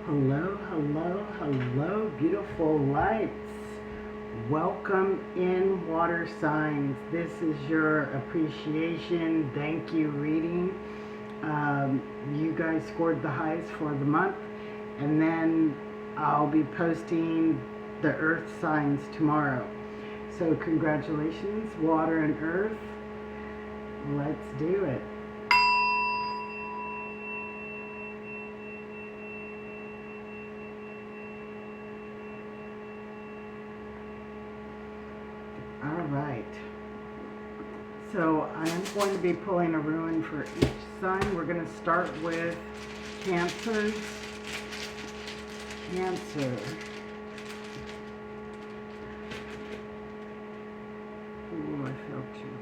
Hello, hello, hello, beautiful lights. Welcome in, water signs. This is your appreciation, thank you reading. You guys scored the highs for the month, and then I'll be posting the earth signs tomorrow. So, congratulations, water and earth. Let's do it. All right. So I am going to be pulling a rune for each sign. We're going to start with Cancers. Cancer. Ooh, I felt you.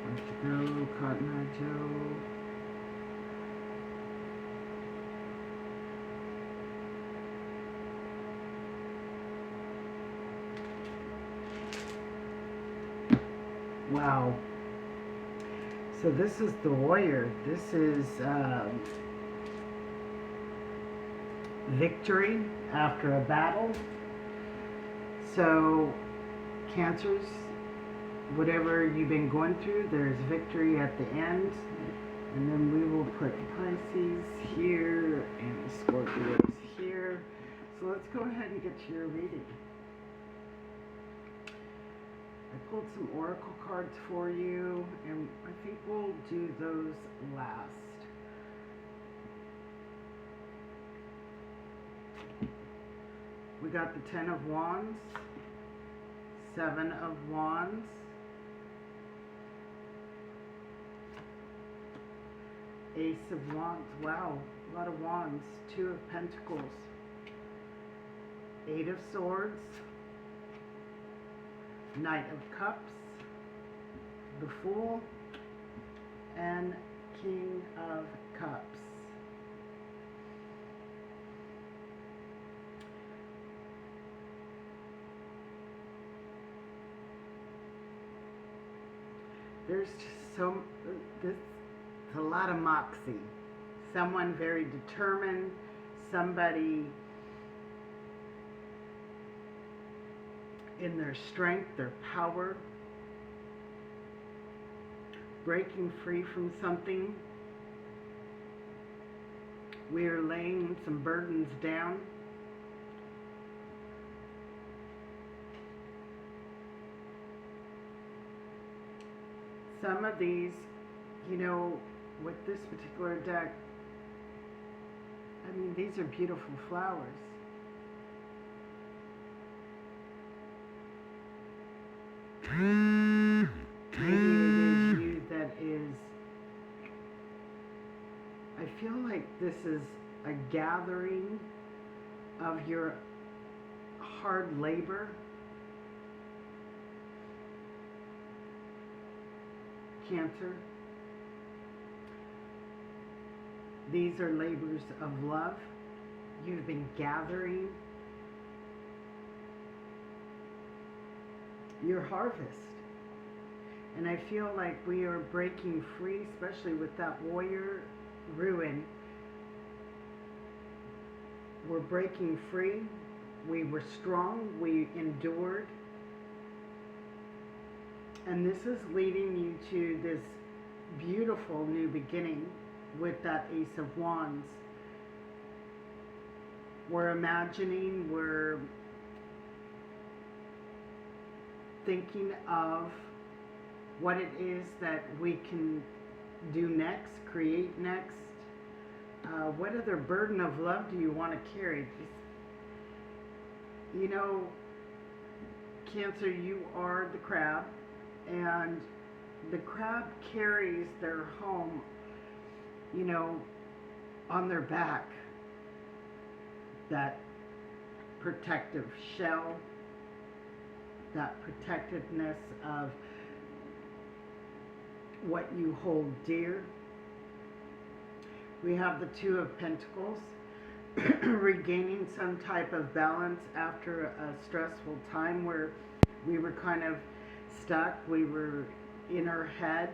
Where'd you go, Cotton Eye Joe? Wow. So this is the warrior. This is victory after a battle. So Cancers, whatever you've been going through, there's victory at the end. And then we will put Pisces here and Scorpios here. So let's go ahead and get to your reading. I pulled some oracle cards for you, and I think we'll do those last. We got the Ten of Wands, Seven of Wands, Ace of Wands. Wow, a lot of wands. Two of Pentacles, Eight of Swords, Knight of Cups, the Fool, and King of Cups. There's just a lot of moxie. Someone very determined, somebody in their strength, their power, breaking free from something. We are laying some burdens down. Some of these, with this particular deck, I mean, these are beautiful flowers. Maybe it is you that is, I feel like this is a gathering of your hard labor. Cancer. These are labors of love. You've been gathering your harvest. And I feel like we are breaking free, especially with that warrior ruin. We're breaking free. We were strong. We endured. And this is leading you to this beautiful new beginning with that Ace of Wands. We're imagining, we're thinking of what it is that we can do next, create next. What other burden of love do you want to carry? Cancer, you are the crab, and the crab carries their home, on their back. That protective shell, that protectiveness of what you hold dear. We have the Two of Pentacles, regaining some type of balance after a stressful time where we were kind of stuck, we were in our head,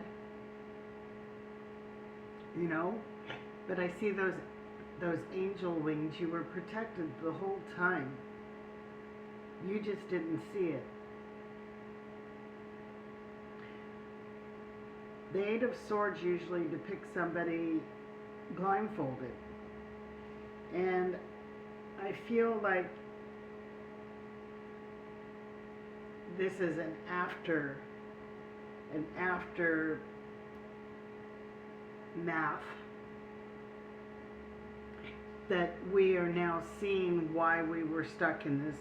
but I see those those angel wings. You were protected the whole time. You just didn't see it. The Eight of Swords usually depicts somebody blindfolded. And I feel like this is an aftermath that we are now seeing why we were stuck in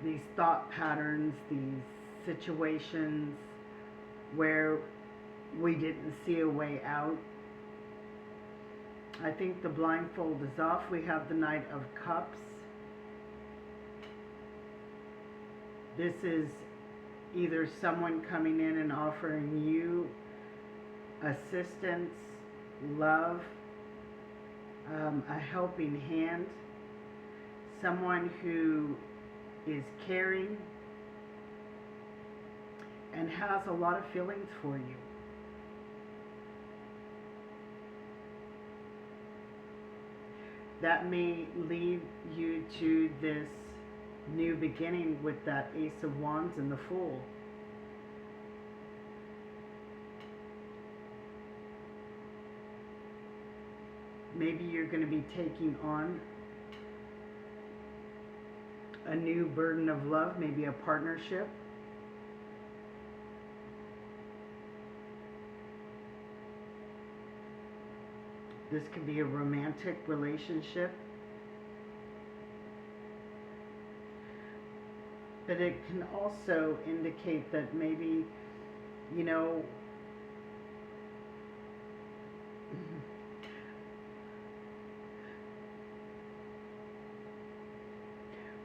these thought patterns, these situations where we didn't see a way out. I think the blindfold is off. We have the Knight of Cups. This is either someone coming in and offering you assistance, love, a helping hand, someone who is caring and has a lot of feelings for you. That may lead you to this new beginning with that Ace of Wands and the Fool. Maybe you're going to be taking on a new burden of love, maybe a partnership. This could be a romantic relationship. But it can also indicate that maybe, you know,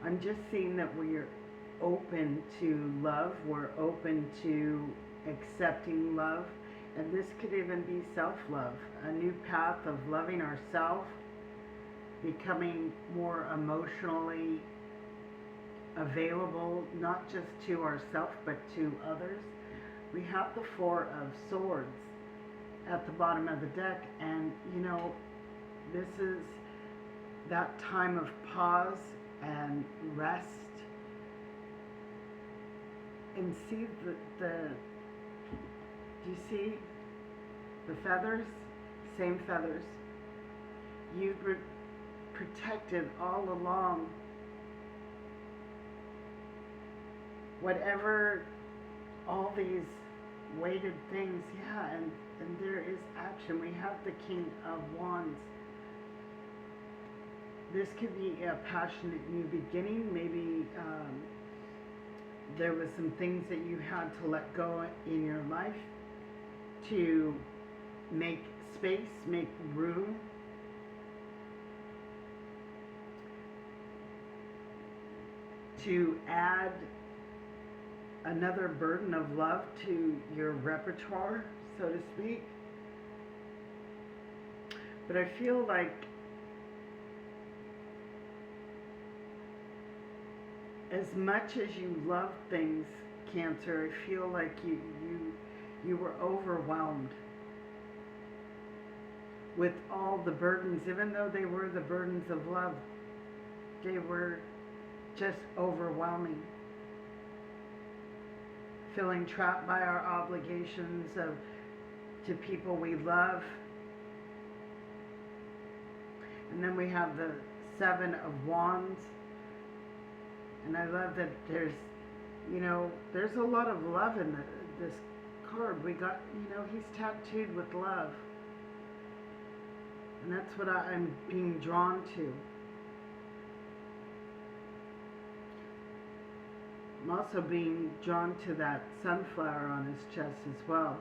I'm just seeing that we're open to love, we're open to accepting love, and this could even be self-love, a new path of loving ourselves, becoming more emotionally available, not just to ourselves, but to others. We have the Four of Swords at the bottom of the deck, and you know, this is that time of pause and rest, and see the do you see the feathers? Same feathers. You've been protected all along. Whatever, all these weighted things, yeah, and there is action. We have the King of Wands. This could be a passionate new beginning. Maybe there was some things that you had to let go in your life to make space, make room. To add another burden of love to your repertoire, so to speak. But I feel like as much as you love things, Cancer, I feel like you were overwhelmed with all the burdens. Even though they were the burdens of love, they were just overwhelming. Feeling trapped by our obligations to people we love. And then we have the Seven of Wands. And I love that there's, you know, there's a lot of love in this card. We got, you know, he's tattooed with love. And that's what I'm being drawn to. I'm also being drawn to that sunflower on his chest as well.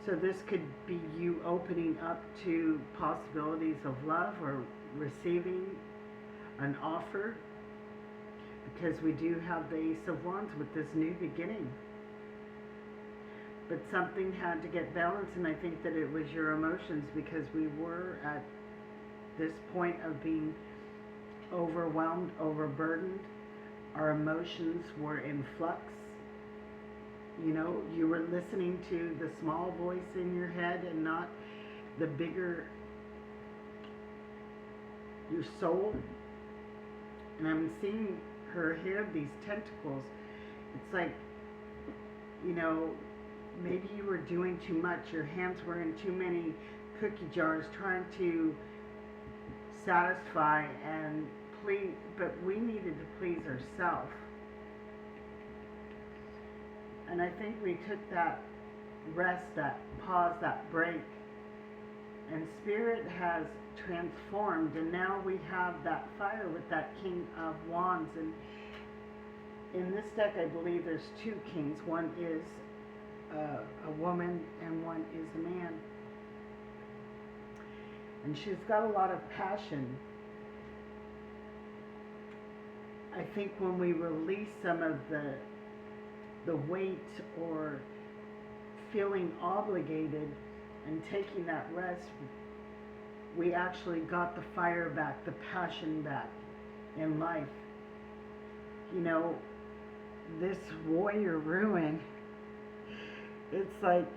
So this could be you opening up to possibilities of love or receiving an offer, because we do have the Ace of Wands with this new beginning. But something had to get balanced, and I think that it was your emotions, because we were at this point of being overwhelmed, overburdened. Our emotions were in flux. You know, you were listening to the small voice in your head and not the bigger, your soul. And I'm seeing her hair, these tentacles. It's like, you know, maybe you were doing too much. Your hands were in too many cookie jars trying to satisfy and please, but we needed to please ourselves. And I think we took that rest, that pause, that break, and Spirit has transformed, and now we have that fire with that King of Wands. And in this deck, I believe there's two kings. One is a woman and one is a man. And she's got a lot of passion. I think when we release some of the weight or feeling obligated and taking that rest, we actually got the fire back, the passion back in life. You know, this warrior ruin, it's like,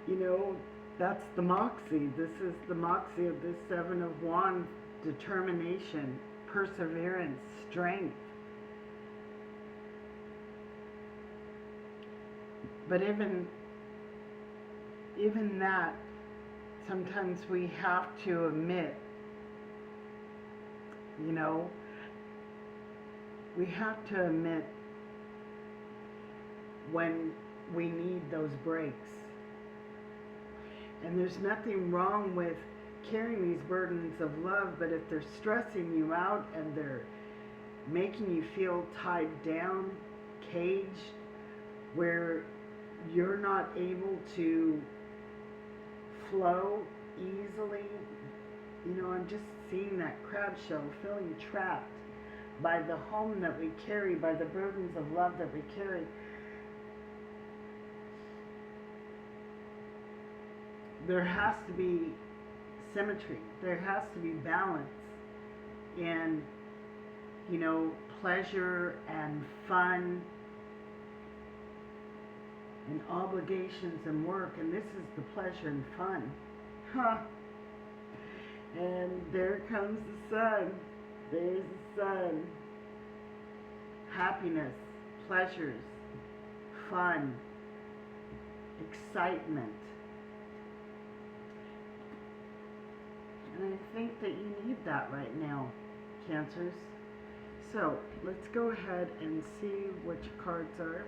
you know, that's the moxie. This is the moxie of this Seven of Wands: determination, perseverance, strength. But even that, sometimes we have to admit, you know, we have to admit when we need those breaks. And there's nothing wrong with carrying these burdens of love, but if they're stressing you out and they're making you feel tied down, caged, where you're not able to flow easily, you know, I'm just seeing that crab shell, feeling trapped by the home that we carry, by the burdens of love that we carry. There has to be symmetry. There has to be balance in, you know, pleasure and fun and obligations and work. And this is the pleasure and fun. Huh. And there comes the sun. There's the sun. Happiness, pleasures, fun, excitement. And I think that you need that right now, Cancers. So let's go ahead and see which cards are.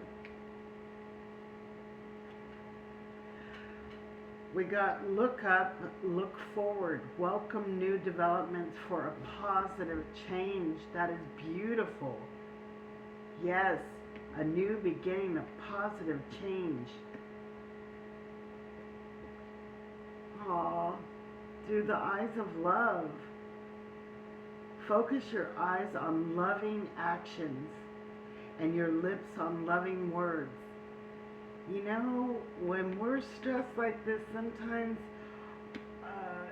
We got look up, look forward, welcome new developments for a positive change. That is beautiful. Yes, a new beginning, a positive change. Aww. Through the eyes of love. Focus your eyes on loving actions and your lips on loving words. You know, when we're stressed like this, sometimes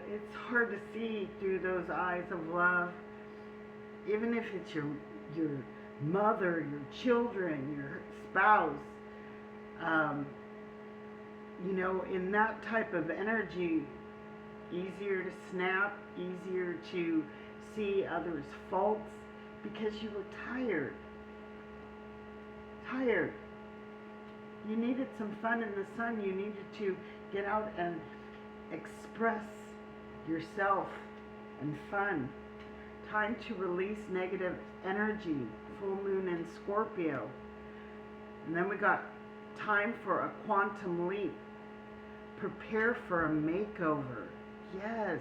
it's hard to see through those eyes of love. Even if it's your mother, your children, your spouse. You know, in that type of energy, easier to snap, easier to see others' faults because you were tired. Tired. You needed some fun in the sun. You needed to get out and express yourself and fun. Time to release negative energy. Full moon in Scorpio. And then we got time for a quantum leap. Prepare for a makeover. Yes,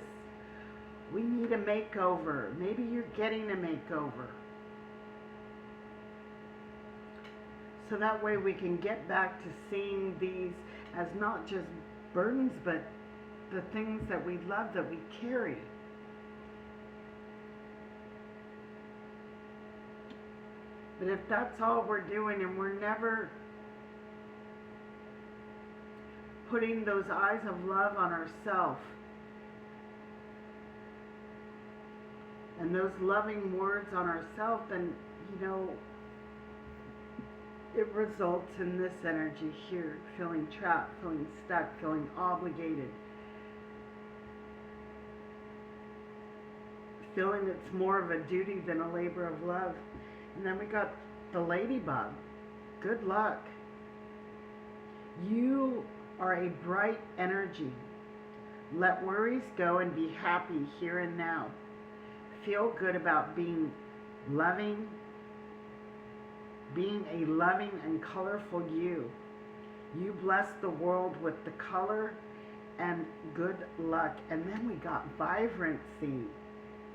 we need a makeover. Maybe you're getting a makeover. So that way we can get back to seeing these as not just burdens, but the things that we love, that we carry. But if that's all we're doing and we're never putting those eyes of love on ourselves, and those loving words on ourselves, then, you know, it results in this energy here, feeling trapped, feeling stuck, feeling obligated, feeling it's more of a duty than a labor of love. And then we got the ladybug. Good luck. You are a bright energy. Let worries go and be happy here and now. Feel good about being loving, being a loving and colorful you. You bless the world with the color and good luck. And then we got vibrancy.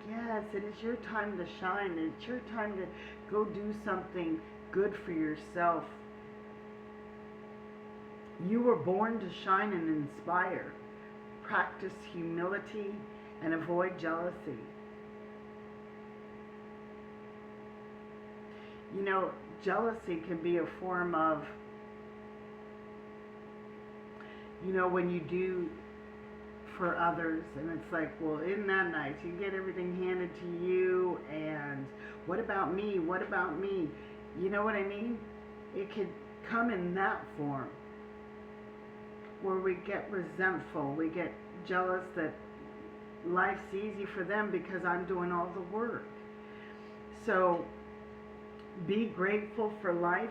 Yes, it is your time to shine. It's your time to go do something good for yourself. You were born to shine and inspire. Practice humility and avoid jealousy. You know, jealousy can be a form of, you know, when you do for others and it's like, well, isn't that nice? You get everything handed to you, and what about me? What about me? You know what I mean? It could come in that form where we get resentful, we get jealous that life's easy for them because I'm doing all the work. So be grateful for life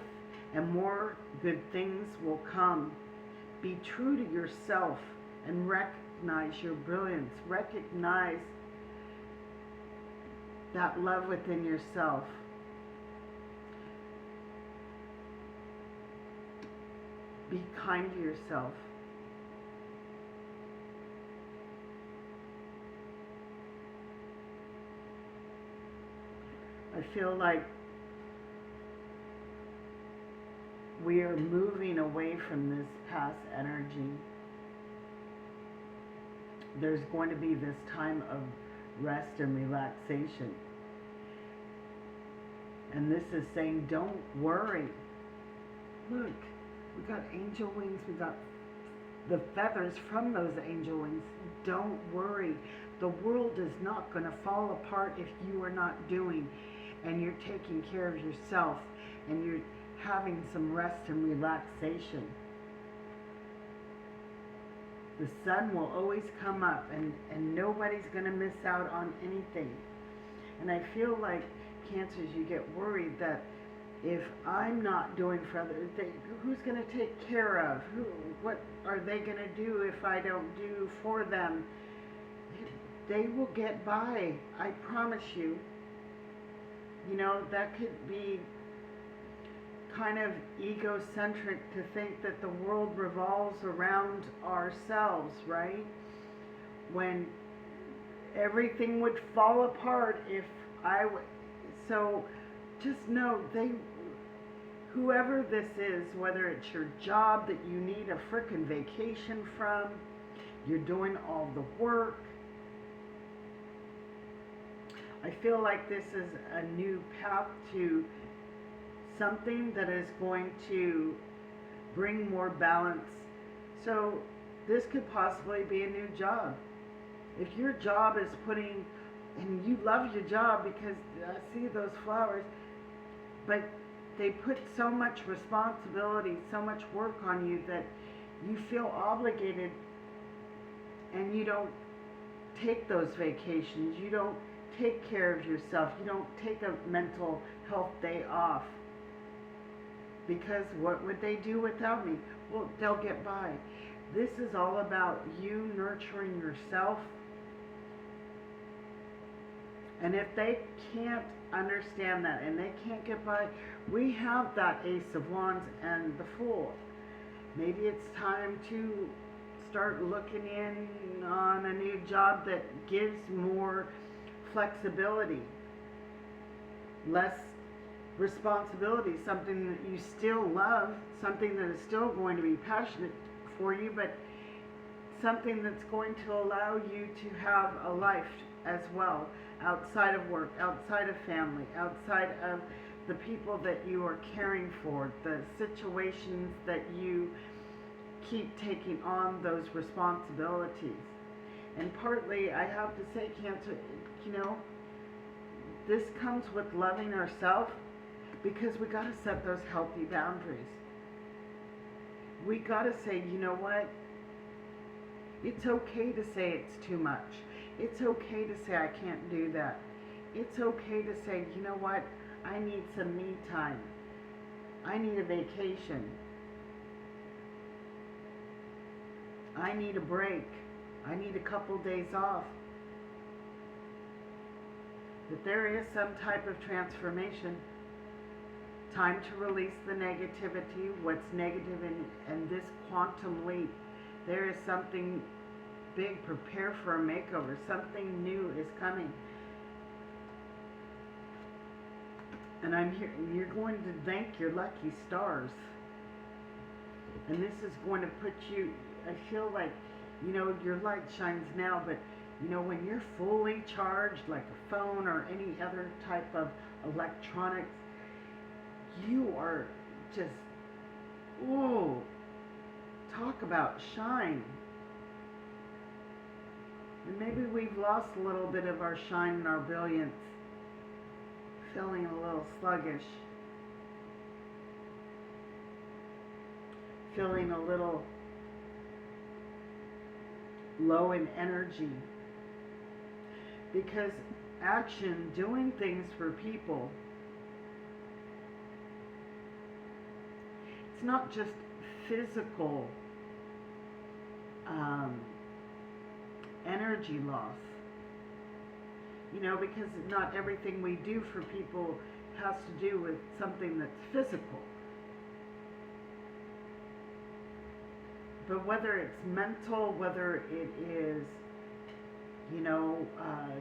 and more good things will come. Be true to yourself and recognize your brilliance. Recognize that love within yourself. Be kind to yourself. I feel like we are moving away from this past energy. There's going to be this time of rest and relaxation. And this is saying, don't worry. Look, we got angel wings, we got the feathers from those angel wings. Don't worry. The world is not going to fall apart if you are not doing, and you're taking care of yourself, and you're having some rest and relaxation. The sun will always come up, and nobody's going to miss out on anything. And I feel like Cancers, you get worried that if I'm not doing for others, who's going to take care of? What are they going to do if I don't do for them? They will get by, I promise you. You know, that could be kind of egocentric to think that the world revolves around ourselves, right? When everything would fall apart if I would. So just know, whoever this is, whether it's your job that you need a frickin' vacation from, you're doing all the work. I feel like this is a new path to something that is going to bring more balance. So this could possibly be a new job. If your job is putting, and you love your job because I see those flowers, but they put so much responsibility, so much work on you that you feel obligated and you don't take those vacations, you don't take care of yourself, you don't take a mental health day off. Because what would they do without me? Well, they'll get by. This is all about you nurturing yourself. And if they can't understand that and they can't get by, we have that Ace of Wands and the Fool. Maybe it's time to start looking in on a new job that gives more flexibility, less responsibility, something that you still love, something that is still going to be passionate for you, but something that's going to allow you to have a life as well, outside of work, outside of family, outside of the people that you are caring for, the situations that you keep taking on those responsibilities. And partly, I have to say, Cancer, you know, this comes with loving ourselves, Because we got to set those healthy boundaries. We got to say, you know what? It's okay to say it's too much. It's okay to say I can't do that. It's okay to say, you know what? I need some me time. I need a vacation. I need a break. I need a couple days off. That there is some type of transformation. Time to release the negativity, what's negative in this quantum leap. There is something big. Prepare for a makeover. Something new is coming. And I'm here. You're going to thank your lucky stars. And this is going to put you, I feel like, you know, your light shines now, but you know, when you're fully charged, like a phone or any other type of electronics, you are just, whoa, talk about shine. And maybe we've lost a little bit of our shine and our brilliance, feeling a little sluggish, feeling a little low in energy. Because action, doing things for people, it's not just physical energy loss. You know, because not everything we do for people has to do with something that's physical. But whether it's mental, whether it is, you know,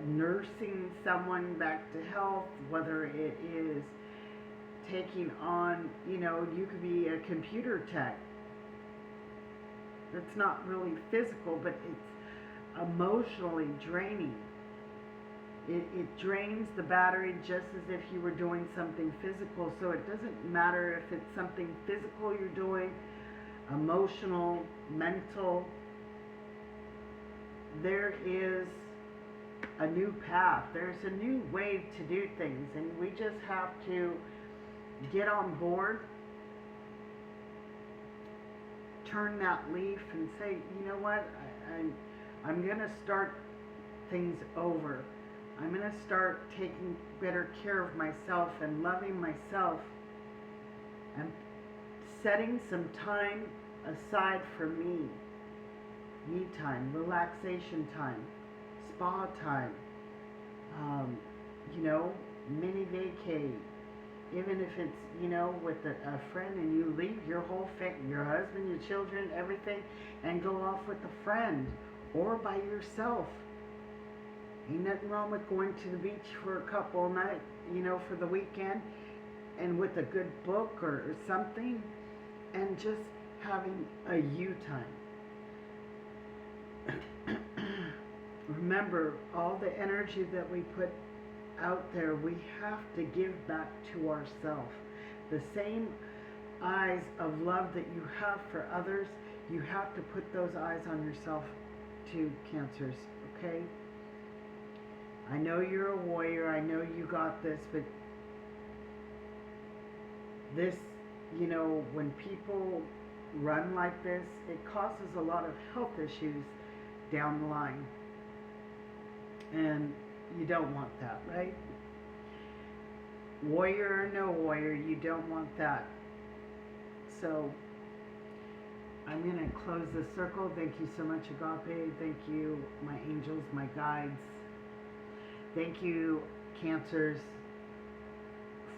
nursing someone back to health, whether it is taking on, you know, you could be a computer tech. It's not really physical, but it's emotionally draining. It drains the battery just as if you were doing something physical. So it doesn't matter if it's something physical you're doing, emotional, mental. There is a new path. There's a new way to do things, and we just have to get on board, turn that leaf and say, you know what, I'm going to start things over. I'm going to start taking better care of myself and loving myself and setting some time aside for me. Me time, relaxation time, spa time, you know, mini vacay. Even if it's, you know, with a friend, and you leave your whole family, your husband, your children, everything, and go off with a friend or by yourself. Ain't nothing wrong with going to the beach for a couple of nights, you know, for the weekend, and with a good book or something, and just having a you time. Remember, all the energy that we put out there, we have to give back to ourselves. The same eyes of love that you have for others, you have to put those eyes on yourself too, Cancers, okay? I know you're a warrior, I know you got this, but this, you know, when people run like this, it causes a lot of health issues down the line. And you don't want that, right? Warrior or no warrior, you don't want that. So I'm going to close this circle. Thank you so much, Agape. Thank you, my angels, my guides. Thank you, Cancers,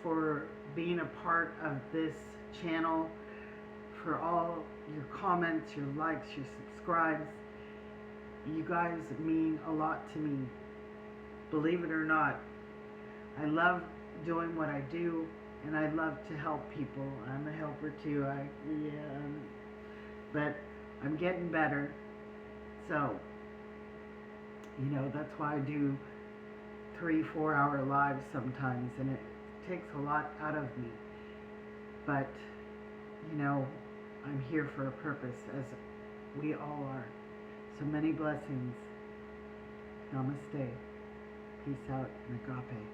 for being a part of this channel, for all your comments, your likes, your subscribes. You guys mean a lot to me. Believe it or not, I love doing what I do, and I love to help people. I'm a helper too. But I'm getting better. So, you know, that's why I do 3-4 hour lives sometimes, and it takes a lot out of me. But, you know, I'm here for a purpose, as we all are. So many blessings. Namaste. Peace out, and Agape.